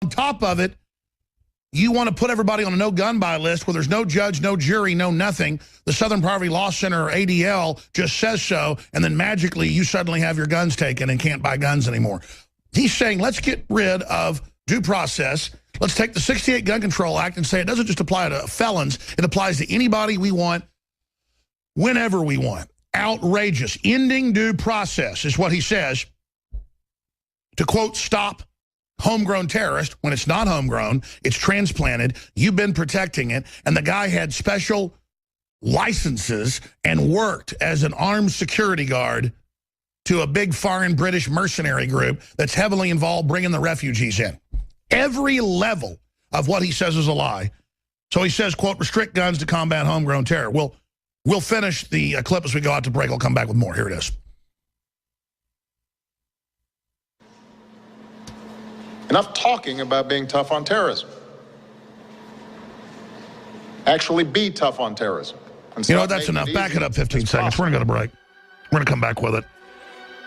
top of it, you want to put everybody on a no-gun buy list where there's no judge, no jury, no nothing. The Southern Poverty Law Center, or ADL, just says so, and then magically you suddenly have your guns taken and can't buy guns anymore. He's saying, let's get rid of due process. Let's take the 68 Gun Control Act and say it doesn't just apply to felons. It applies to anybody we want, whenever we want. Outrageous. Ending due process is what he says to, quote, stop homegrown terrorist, when it's not homegrown, it's transplanted, you've been protecting it, and the guy had special licenses and worked as an armed security guard to a big foreign British mercenary group that's heavily involved bringing the refugees in. Every level of what he says is a lie. So he says, quote, restrict guns to combat homegrown terror. We'll finish the clip as we go out to break. I'll come back with more. Here it is. Enough talking about being tough on terrorism. Actually be tough on terrorism. You know what, that's enough. Back it up 15 seconds. We're going to go to break. We're going to come back with it.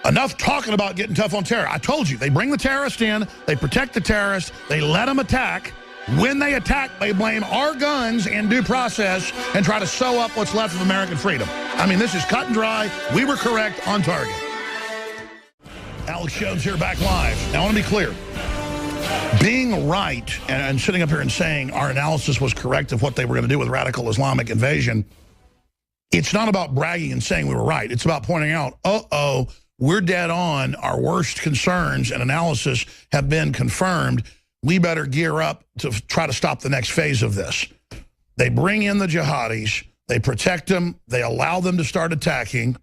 Enough talking about getting tough on terror. I told you, they bring the terrorist in, they protect the terrorists, they let them attack. When they attack, they blame our guns and due process and try to sew up what's left of American freedom. I mean, this is cut and dry. We were correct, on target. Alex Jones here, back live. Now, I want to be clear. Being right and sitting up here and saying our analysis was correct of what they were going to do with radical Islamic invasion, it's not about bragging and saying we were right. It's about pointing out, we're dead on. Our worst concerns and analysis have been confirmed. We better gear up to try to stop the next phase of this. They bring in the jihadis. They protect them. They allow them to start attacking.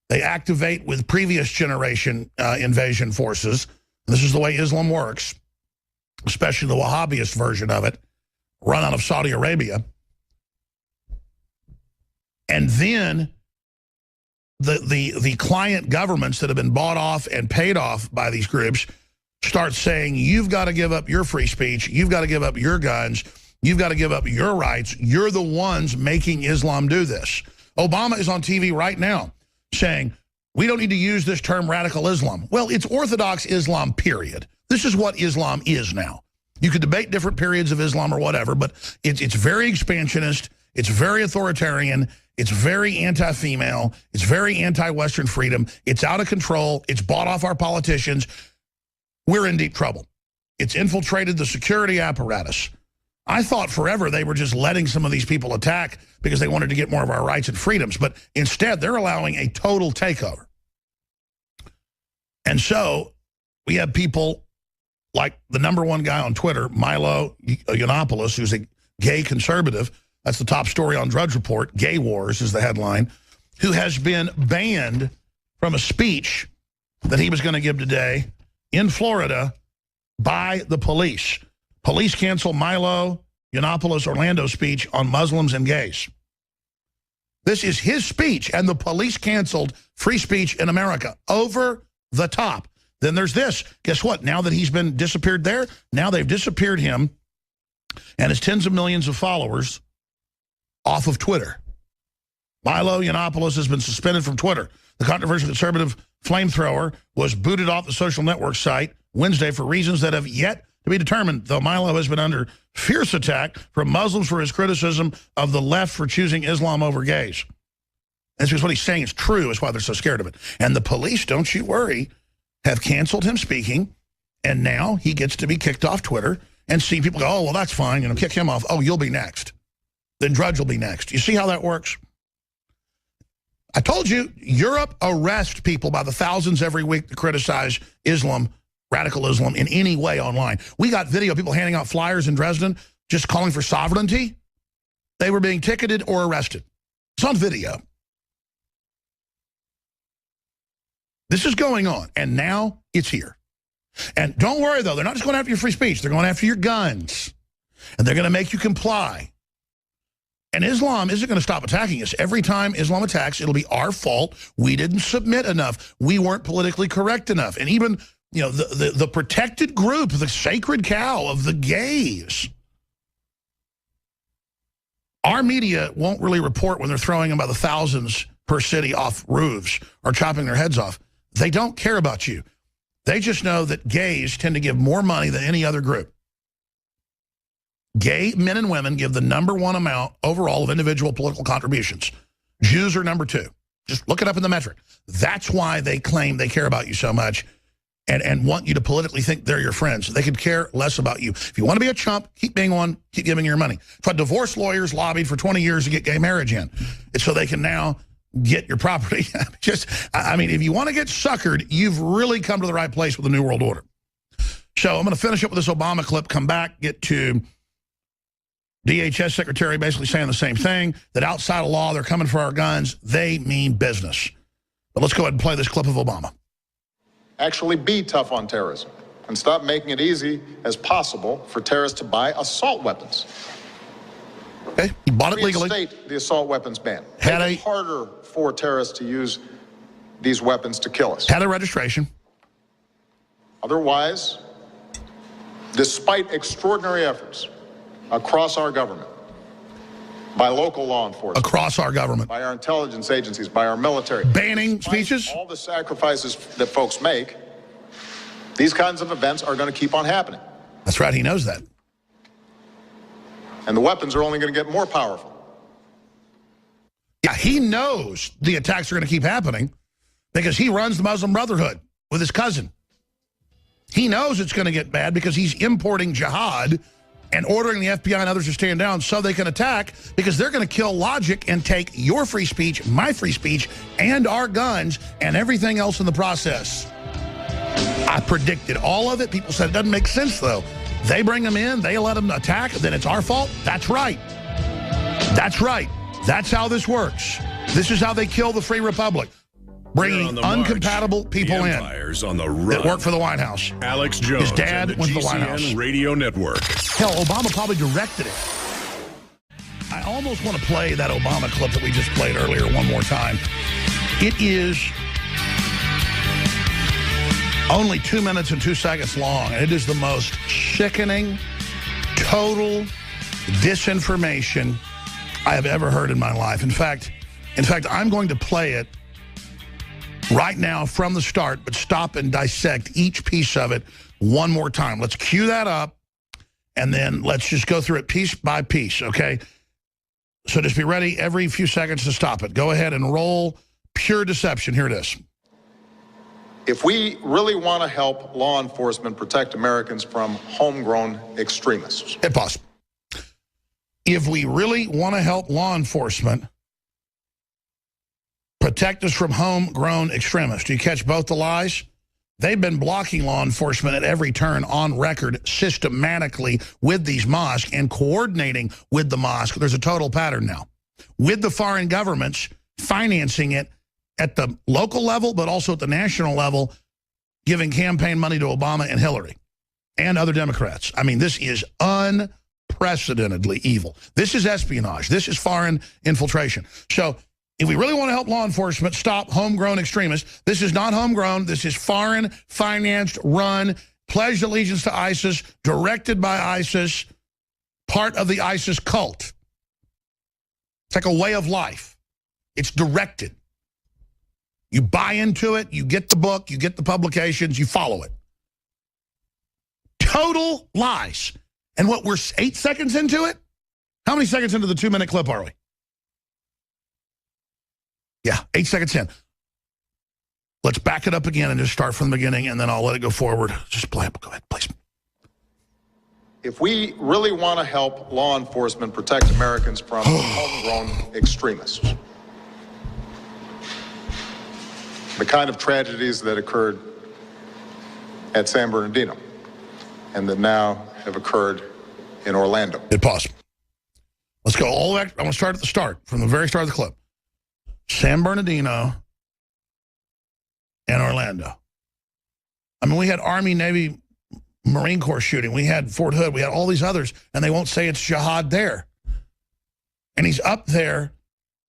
They activate with previous generation invasion forces. This is the way Islam works, especially the Wahhabist version of it, run out of Saudi Arabia. And then the client governments that have been bought off and paid off by these groups start saying, you've got to give up your free speech, you've got to give up your guns, you've got to give up your rights. You're the ones making Islam do this. Obama is on TV right now saying, we don't need to use this term radical Islam. Well, it's Orthodox Islam, period. This is what Islam is now. You could debate different periods of Islam or whatever, but it's very expansionist, it's very authoritarian, it's very anti-female, it's very anti-Western freedom, it's out of control, it's bought off our politicians. We're in deep trouble. It's infiltrated the security apparatus. I thought forever they were just letting some of these people attack because they wanted to get more of our rights and freedoms, but instead they're allowing a total takeover. And so we have people like the #1 guy on Twitter, Milo Yiannopoulos, who's a gay conservative. That's the top story on Drudge Report. Gay Wars is the headline. Who has been banned from a speech that he was going to give today in Florida by the police. Police cancel Milo Yiannopoulos' Orlando speech on Muslims and gays. This is his speech, and the police canceled free speech in America. Over the top. Then there's this. Guess what? Now that he's been disappeared there, now they've disappeared him and his tens of millions of followers off of Twitter. Milo Yiannopoulos has been suspended from Twitter. The controversial conservative flamethrower was booted off the social network site Wednesday for reasons that have yet to be determined, though Milo has been under fierce attack from Muslims for his criticism of the left for choosing Islam over gays. That's because what he's saying is true, is why they're so scared of it. And the police, don't you worry, have canceled him speaking, and now he gets to be kicked off Twitter and see people go, oh, well, that's fine, you know, kick him off. Oh, you'll be next. Then Drudge will be next. You see how that works? I told you, Europe arrests people by the thousands every week to criticize Islam, radical Islam, in any way online. We got video of people handing out flyers in Dresden just calling for sovereignty. They were being ticketed or arrested. It's on video. This is going on, and now it's here. And don't worry, though. They're not just going after your free speech. They're going after your guns, and they're going to make you comply. And Islam isn't going to stop attacking us. Every time Islam attacks, it'll be our fault. We didn't submit enough. We weren't politically correct enough. And even, you know, the protected group, the sacred cow of the gays. Our media won't really report when they're throwing them by the thousands per city off roofs or chopping their heads off. They don't care about you. They just know that gays tend to give more money than any other group. Gay men and women give the #1 amount overall of individual political contributions. Jews are #2. Just look it up in the metric. That's why they claim they care about you so much and want you to politically think they're your friends. They could care less about you. If you want to be a chump, keep being one, keep giving your money. That's why divorce lawyers lobbied for 20 years to get gay marriage in. It's so they can now get your property. I mean, if you want to get suckered, you've really come to the right place with the New World Order. So I'm going to finish up with this Obama clip, come back, get to DHS Secretary basically saying the same thing, that outside of law, they're coming for our guns. They mean business. But let's go ahead and play this clip of Obama. Actually be tough on terrorism and stop making it easy as possible for terrorists to buy assault weapons. Okay, he bought it legally. Reinstate the assault weapons ban. Make it harder for terrorists to use these weapons to kill us. Had a registration. Otherwise, despite extraordinary efforts across our government, by local law enforcement, across our government, by our intelligence agencies, by our military, banning speeches, all the sacrifices that folks make, these kinds of events are going to keep on happening. That's right, he knows that. And the weapons are only going to get more powerful. Yeah, he knows the attacks are going to keep happening because he runs the Muslim Brotherhood with his cousin. He knows it's going to get bad because he's importing jihad and ordering the FBI and others to stand down so they can attack, because they're going to kill logic and take your free speech, my free speech, and our guns and everything else in the process. I predicted all of it. People said it doesn't make sense, though. They bring them in, they let them attack, then it's our fault? That's right. That's right. That's how this works. This is how they kill the free republic. Bringing uncompatible people in on the run. that work for the White House. Alex Jones, his dad went to the White House. Radio Network. Hell, Obama probably directed it. I almost want to play that Obama clip that we just played earlier one more time. It is only 2 minutes and 2 seconds long, and it is the most sickening, total disinformation I have ever heard in my life. In fact, I'm going to play it right now from the start, but stop and dissect each piece of it one more time. Let's cue that up, and then let's just go through it piece by piece, okay? So just be ready every few seconds to stop it. Go ahead and roll pure deception. Here it is. If we really want to help law enforcement protect Americans from homegrown extremists. Hit pause. If we really want to help law enforcement protect us from homegrown extremists. Do you catch both the lies? They've been blocking law enforcement at every turn on record systematically with these mosques and coordinating with the mosque. There's a total pattern now. With the foreign governments financing it at the local level, but also at the national level, giving campaign money to Obama and Hillary and other Democrats. I mean, this is unprecedentedly evil. This is espionage. This is foreign infiltration. So if we really want to help law enforcement stop homegrown extremists, this is not homegrown. This is foreign, financed, run, pledged allegiance to ISIS, directed by ISIS, part of the ISIS cult. It's like a way of life. It's directed. You buy into it, you get the book, you get the publications, you follow it. Total lies. And what, we're 8 seconds into it? How many seconds into the 2-minute clip are we? Yeah, 8 seconds in. Let's back it up again and just start from the beginning, and then I'll let it go forward. Just play it. Go ahead, please. If we really want to help law enforcement protect Americans from homegrown extremists, the kind of tragedies that occurred at San Bernardino and that now have occurred in Orlando. Hit pause. Let's go all the way back. I want to start at the start, from the very start of the clip. San Bernardino and Orlando. I mean, we had Army, Navy, Marine Corps shooting. We had Fort Hood. We had all these others, and they won't say it's jihad there. And he's up there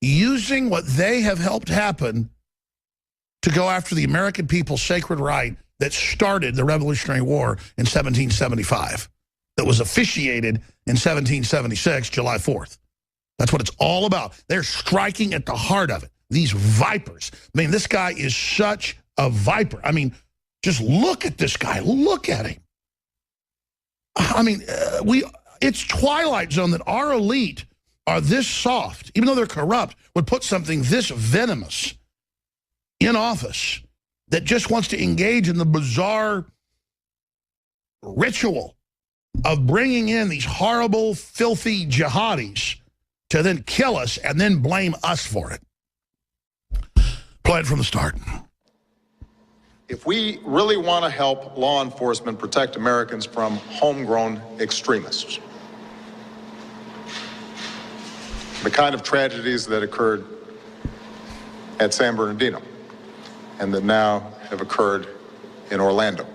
using what they have helped happen to go after the American people's sacred right that started the Revolutionary War in 1775, that was officiated in 1776, July 4th. That's what it's all about. They're striking at the heart of it. These vipers. I mean, this guy is such a viper. I mean, just look at this guy. Look at him. I mean, it's Twilight Zone that our elite are this soft, even though they're corrupt, would put something this venomous in office that just wants to engage in the bizarre ritual of bringing in these horrible, filthy jihadis to then kill us and then blame us for it. Play it from the start. If we really want to help law enforcement protect Americans from homegrown extremists, the kind of tragedies that occurred at San Bernardino and that now have occurred in Orlando,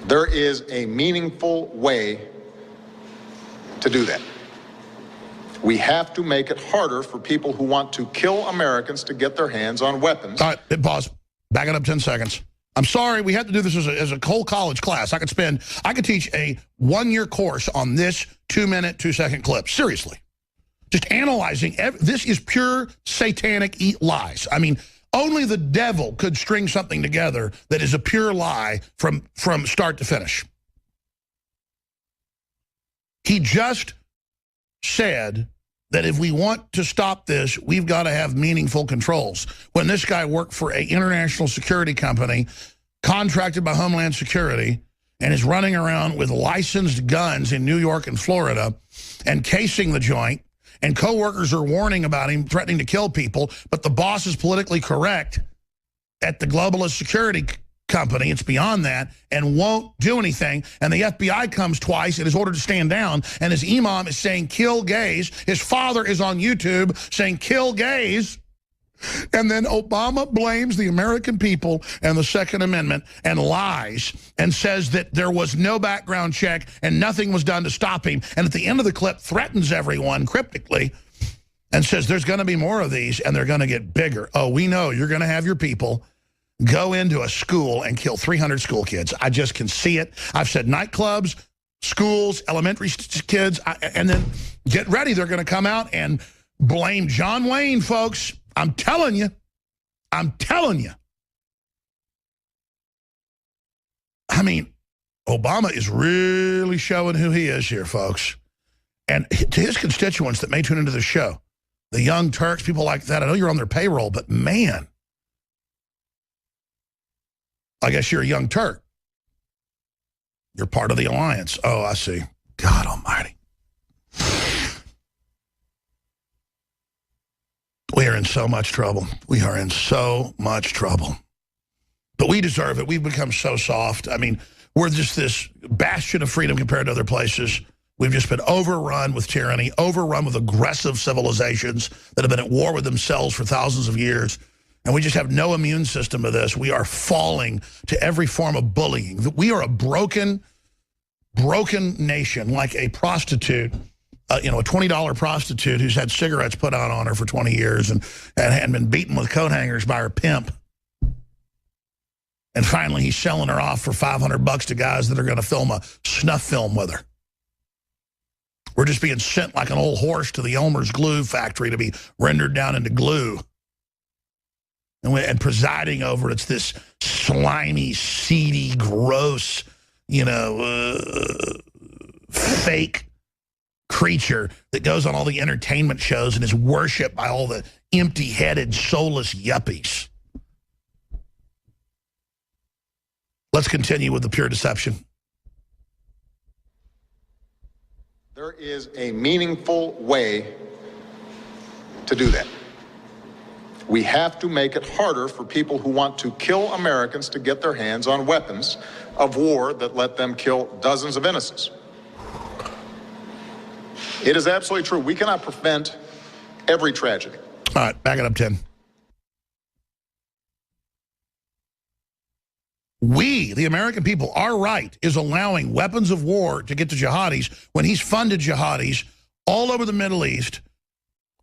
there is a meaningful way to do that. We have to make it harder for people who want to kill Americans to get their hands on weapons. All right, hit pause. Back it up 10 seconds. I'm sorry, we had to do this as a whole college class. I could teach a 1-year course on this 2-minute, 2-second clip. Seriously. Just analyzing. This is pure satanic lies. I mean, only the devil could string something together that is a pure lie from start to finish. He just said that if we want to stop this, we've got to have meaningful controls. When this guy worked for an international security company contracted by Homeland Security and is running around with licensed guns in New York and Florida and casing the joint, and coworkers are warning about him, threatening to kill people, but the boss is politically correct at the globalist security company, it's beyond that, and won't do anything. And the FBI comes twice and is ordered to stand down, and his imam is saying, kill gays. His father is on YouTube saying, kill gays. And then Obama blames the American people and the Second Amendment and lies and says that there was no background check and nothing was done to stop him. And at the end of the clip, threatens everyone cryptically and says there's going to be more of these and they're going to get bigger. Oh, we know you're going to have your people go into a school and kill 300 school kids. I just can see it. I've said nightclubs, schools, elementary kids, and then get ready. They're going to come out and blame John Wayne, folks. I'm telling you. I'm telling you. I mean, Obama is really showing who he is here, folks. And to his constituents that may tune into the show, the Young Turks, people like that, I know you're on their payroll, but man, I guess you're a Young Turk. You're part of the alliance. Oh, I see. God almighty. We are in so much trouble. We are in so much trouble. But we deserve it. We've become so soft. I mean, we're just this bastion of freedom compared to other places. We've just been overrun with tyranny, overrun with aggressive civilizations that have been at war with themselves for thousands of years. And we just have no immune system to this. We are falling to every form of bullying. We are a broken nation, like a prostitute, a $20 prostitute who's had cigarettes put out on her for 20 years and been beaten with coat hangers by her pimp. And finally, he's selling her off for $500 to guys that are going to film a snuff film with her. We're just being sent like an old horse to the Elmer's glue factory to be rendered down into glue. And presiding over it's this slimy, seedy, gross, fake creature that goes on all the entertainment shows and is worshipped by all the empty-headed, soulless yuppies. Let's continue with the pure deception. There is a meaningful way to do that. We have to make it harder for people who want to kill Americans to get their hands on weapons of war that let them kill dozens of innocents. It is absolutely true. We cannot prevent every tragedy. All right, back it up 10. We, the American people, our right is allowing weapons of war to get to jihadis when he's funded jihadis all over the Middle East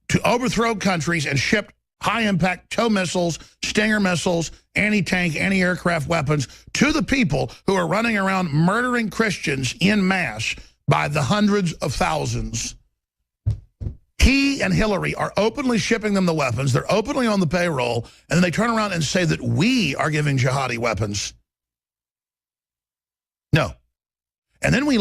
to overthrow countries and ship high-impact tow missiles, Stinger missiles, anti-tank, anti-aircraft weapons to the people who are running around murdering Christians en masse by the hundreds of thousands. He and Hillary are openly shipping them the weapons. They're openly on the payroll, and then they turn around and say that we are giving jihadi weapons. No. And then we